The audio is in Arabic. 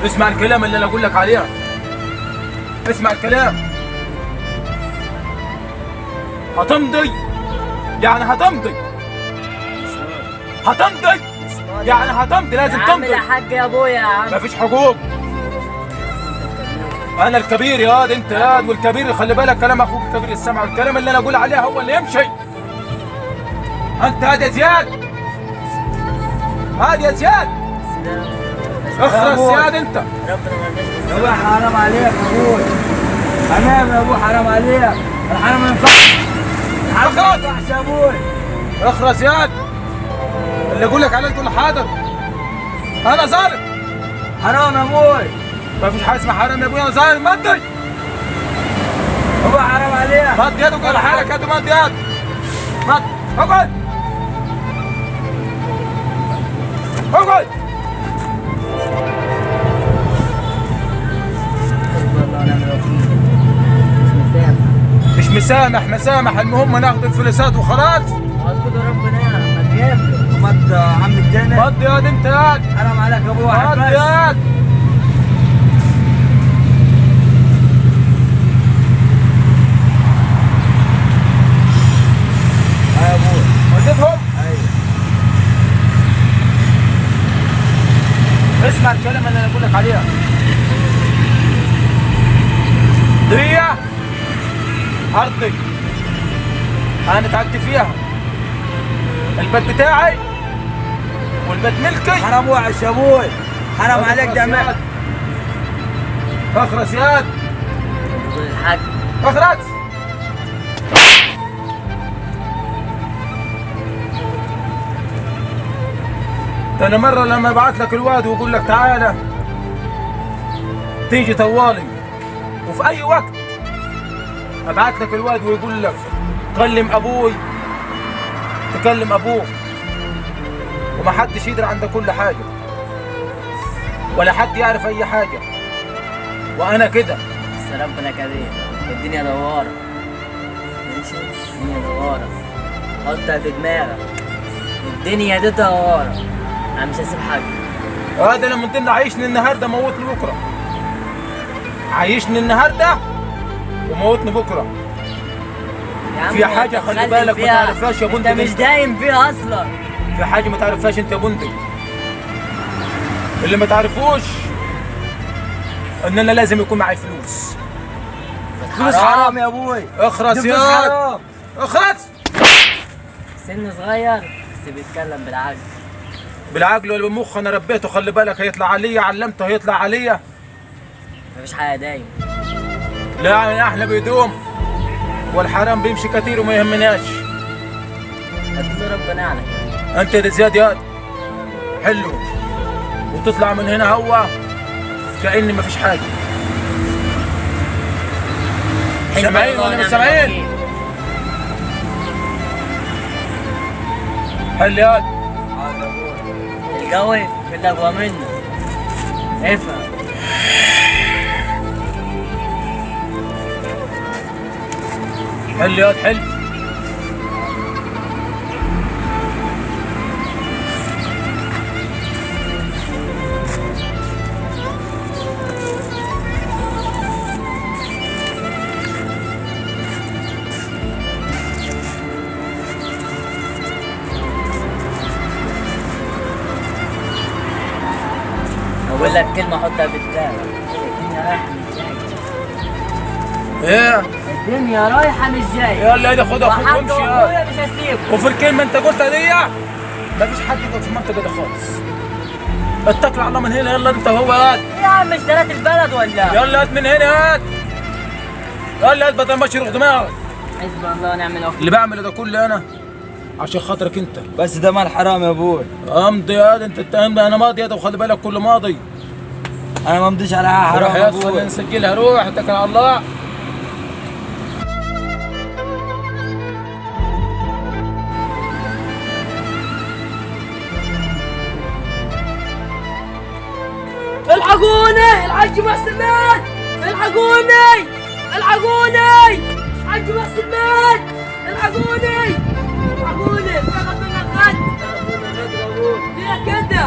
اسمع الكلام اللي انا اقول لك عليه. اسمع الكلام. هتمضي يعني هتمضي. هتمضي يعني هتمضي، لازم تمضي. يا حاج يا ابويا يا عم. مفيش حقوق. انا الكبير يا واد، انت يا واد، والكبير خلي بالك كلام اخوك الكبير السمع، والكلام اللي انا اقول عليه هو اللي يمشي. انت هاد يا زياد، هاد يا زياد، اخرس زياد انت. يا ابوي حرام عليك يا ابوي، حرام يا ابوي، حرام عليك، الحرام ما ينفعش، الحرام ما ينفعش يا ابوي. اخرس زياد، اللي اقول لك عليه تقول حاضر. انا ظالم. حرام يا ابوي. مفيش حاجه اسمها حرام يا ابوي، انا ظالم. مدي ابوي حرام عليك. مد يدك ولا حالك، هاتوا مد يد. مد. اقعد اقعد. مش مسامح، مسامح، المهم ناخد الفلوسات وخلاص. اذكر ربنا ما تجيب له مد عم الجنة. مد يد انت يد. حرام عليك يا ابوي. مد يد. يا ابوي وديتهم. ايوه. اسمع الكلام اللي انا بقول لك عليه. دي ارضي انا تعبت فيها، البيت بتاعي والبيت ملكي. حرام وحش يا ابوي، حرام عليك ده مال. اخرس ياد. الحاج اخرس. ده انا مره لما ابعت لك الواد ويقول لك تعالى تيجي طوالي، وفي اي وقت ابعت لك الواد ويقول لك كلم ابوي، تكلم ابوك، وما حدش يدري عند كل حاجه ولا حد يعرف اي حاجه، وانا كده. بس ربنا كبير، الدنيا دواره. ماشي، الدنيا دواره، حطها في دماغك، الدنيا دي دواره، انا مش هسيب حاجه. هذا لما تقول عايشني النهارده موتني بكره، عايشني النهارده وموتني بكره. في حاجه خلي بالك ما تعرفهاش يا بندق، انت مش دايم فيها اصلا. في حاجه ما تعرفهاش انت يا بندق، اللي ما تعرفوش ان انا لازم يكون معي فلوس. فلوس حرام يا ابوي. اخرس يا اخرس. سن صغير بس بيتكلم بالعقل. بالعقل ولا بالمخ؟ انا ربيته خلي بالك، هيطلع عليا، علمته هيطلع عليا. مفيش حاجه دايم. لا احنا بيدوم، والحرام بيمشي كتير وما يهمناش. هتقول ربنا يعلم. انت يا زياد ياد حلو، وتطلع من هنا هو كأن مفيش حاجه. سامعين ولا مش سامعين؟ حل ياد. الجو في الاقوى منه، افهم. حل ياد حل. اقول لك كلمه حطها في دماغك، الدنيا رايحه مش جايه. ايه؟ الدنيا رايحه مش جايه. يلا ايدي خدها اخوك وامشي يا. مش هسيبه. وفي الكلمه انت قلتها دي مفيش حد يقعد في المنطقه دي خالص. اتكل على الله من هنا. يلا انت هو هات. يا عم اشتريت البلد ولا؟ يلا هات من هنا هات. يلا هات بدل ما يروح دماغك. حسبي الله ونعم الوكيل. اللي بعمله ده كله انا عشان خاطرك انت. بس ده مال حرام يا ابوي. امضي يا انت انا ماضي يا وخلي بالك كله ماضي. انا ما امضيش على حرام روح يا يا ابوي. خلينا نسجلها. روح اتكل على الله. الحقوني، الحاج محسن مات. الحقوني، الحقوني، الحاج محسن مات. الحقوني، الحقوني، سقط من الخد. ليه كده؟